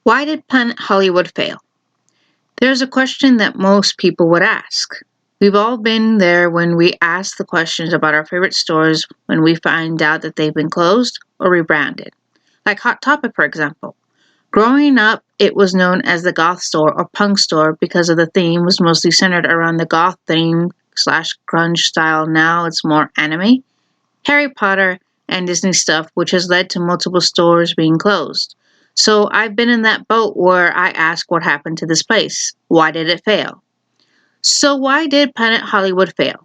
Why did Planet Hollywood fail? There's a question that most people would ask. We've all been there when we ask the questions about our favorite stores when we find out that they've been closed or rebranded. Like Hot Topic, for example. Growing up, it was known as the goth store or punk store because of the theme was mostly centered around the goth theme slash grunge style. Now it's more anime, Harry Potter, and Disney stuff, which has led to multiple stores being closed. So I've been in that boat where I ask what happened to this place? Why did it fail? So why did Planet Hollywood fail?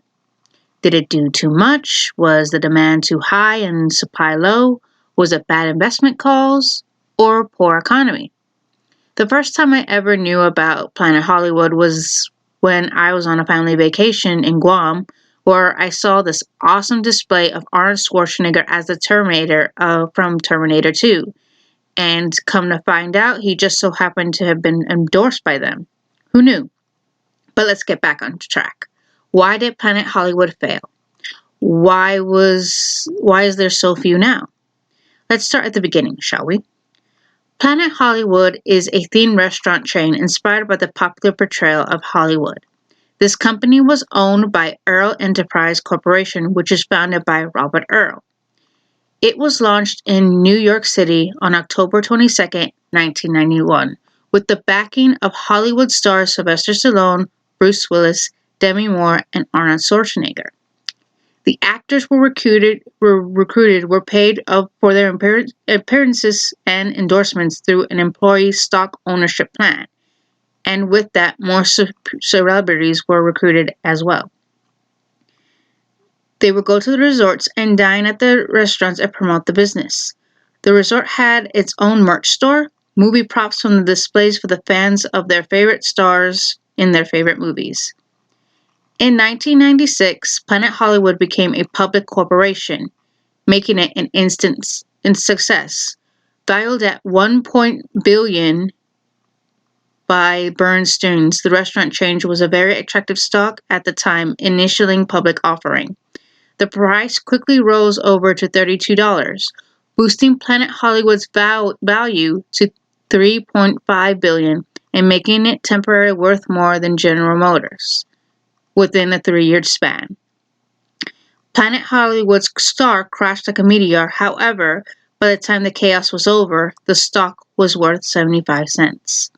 Did it do too much? Was the demand too high and supply low? Was it bad investment calls? Or poor economy? The first time I ever knew about Planet Hollywood was when I was on a family vacation in Guam, where I saw this awesome display of Arnold Schwarzenegger as the Terminator from Terminator 2. And come to find out, he just so happened to have been endorsed by them. Who knew? But let's get back on track. Why did Planet Hollywood fail? Why is there so few now? Let's start at the beginning, shall we? Planet Hollywood is a themed restaurant chain inspired by the popular portrayal of Hollywood. This company was owned by Earl Enterprise Corporation, which is founded by Robert Earl. It was launched in New York City on October 22, 1991, with the backing of Hollywood stars Sylvester Stallone, Bruce Willis, Demi Moore, and Arnold Schwarzenegger. The actors were paid for their appearances and endorsements through an employee stock ownership plan, and with that, more celebrities were recruited as well. They would go to the resorts and dine at the restaurants and promote the business. The resort had its own merch store, movie props from the displays for the fans of their favorite stars in their favorite movies. In 1996, Planet Hollywood became a public corporation, making it an instant success. Valued at $1 billion by Bernstein's, the restaurant chain was a very attractive stock at the time, initialing public offering. The price quickly rose over to $32, boosting Planet Hollywood's value to $3.5 billion and making it temporarily worth more than General Motors within a 3-year span. Planet Hollywood's stock crashed like a meteor. However, by the time the chaos was over, the stock was worth 75 cents.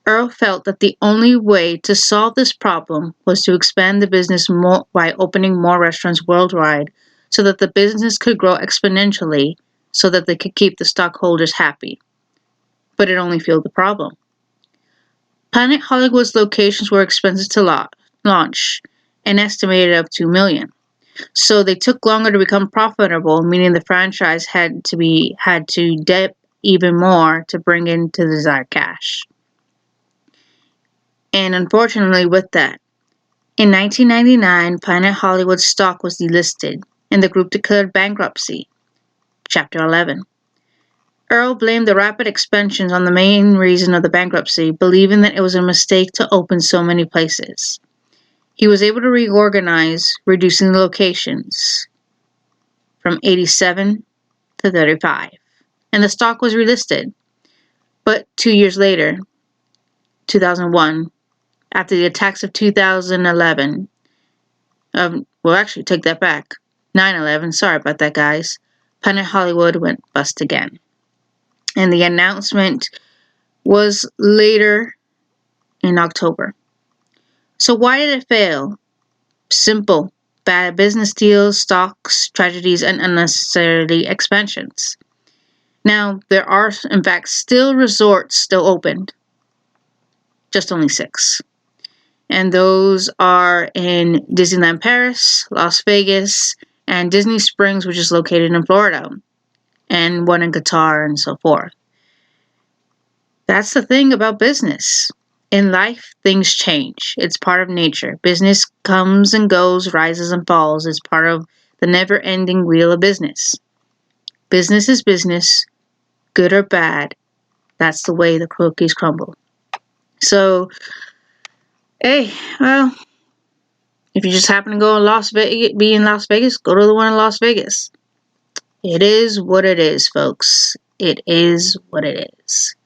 Earl felt that the only way to solve this problem was to expand the business more by opening more restaurants worldwide so that the business could grow exponentially so that they could keep the stockholders happy. But it only fueled the problem. Planet Hollywood's locations were expensive to launch, an estimated of $2 million. So they took longer to become profitable, meaning the franchise had to debt even more to bring in the desired cash. And unfortunately, with that, in 1999, Planet Hollywood stock was delisted, and the group declared bankruptcy. Chapter 11. Earl blamed the rapid expansions on the main reason of the bankruptcy, believing that it was a mistake to open so many places. He was able to reorganize, reducing the locations from 87 to 35, and the stock was relisted. But 2 years later, 2001, after the attacks of 2011, take that back, 9/11, sorry about that, guys, Planet Hollywood went bust again. And the announcement was later in October. So why did it fail? Simple. Bad business deals, stocks, tragedies, and unnecessary expansions. Now, there are, in fact, still resorts still opened. Just only 6. And those are in Disneyland Paris, Las Vegas, and Disney Springs, which is located in Florida, and one in Qatar, and so forth. That's the thing about business. In life, things change. It's part of nature. Business comes and goes, rises and falls. It's part of the never-ending wheel of business. Business is business, good or bad. That's the way the cookies crumble. So, hey, well, if you just happen to be in Las Vegas, go to the one in Las Vegas. It is what it is, folks. It is what it is.